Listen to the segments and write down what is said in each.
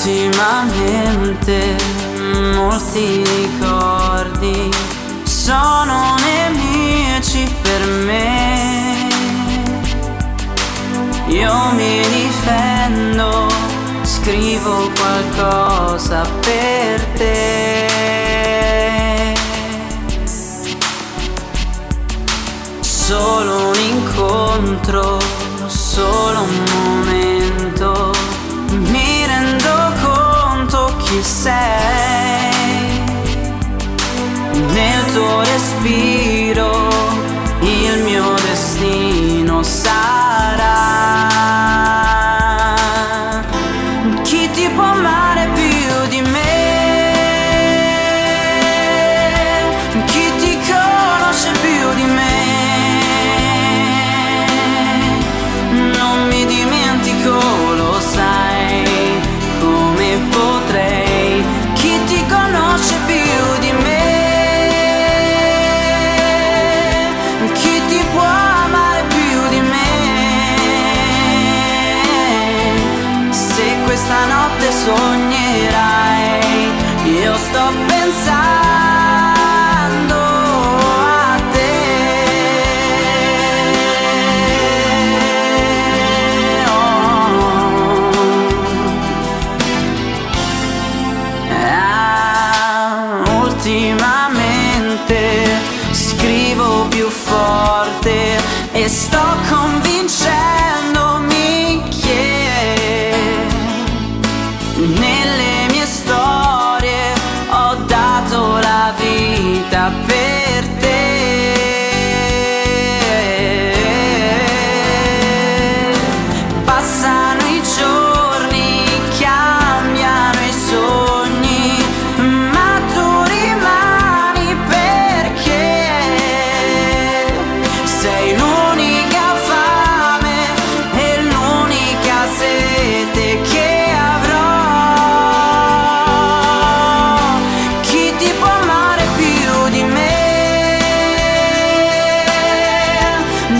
Ultimamente molti ricordi sono nemici per me. Io mi difendo, scrivo qualcosa per te. Solo un incontro, solo un momento, mi rendo conto chi sei. Nel tuo respiro il mio destino sarà. Chi ti può amare più di me? Chi ti conosce più di me? Non mi dimentico, lo sai, come potrei. Chi ti conosce più di me? Chi ti può amare più di me? Se questa notte sognerai, io sto pensando a te. Ultimamente scrivo più forte e sto convincendomi che nelle mie storie ho dato la vita per te. Passano i giorni, cambiano i sogni, ma tu rimani perché sei l'unica fame e l'unica sete che avrò. Chi ti può amare più di me?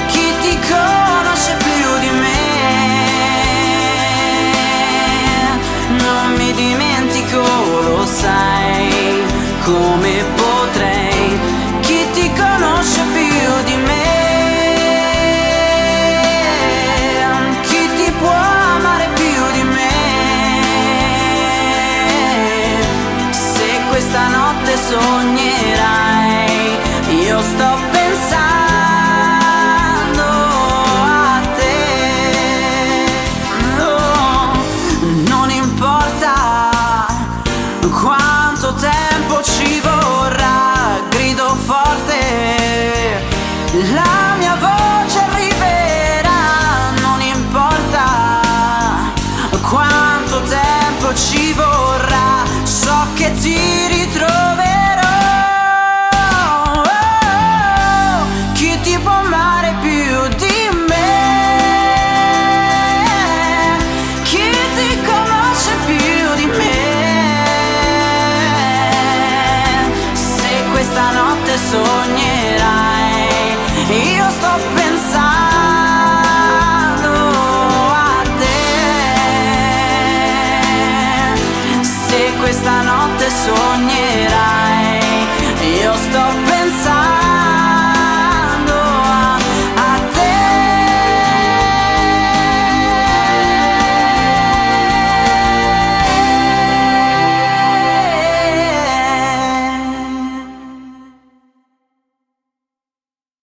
Chi ti conosce più di me? Non mi dimentico, lo sai, come potrei. Chi ti conosce più di me? Chi ti può amare più di me? Se questa notte sognerai, io sto pensando a te. Oh, non importa quanto tempo ci vorrà, grido forte, la mia voce arriverà. Non importa quanto tempo ci vorrà, so che ti ritroverò. Oh, chi ti può amare più di me? Chi ti conosce più di me? Se questa notte sognerai, io sto pensando a te. Se questa notte sognerai,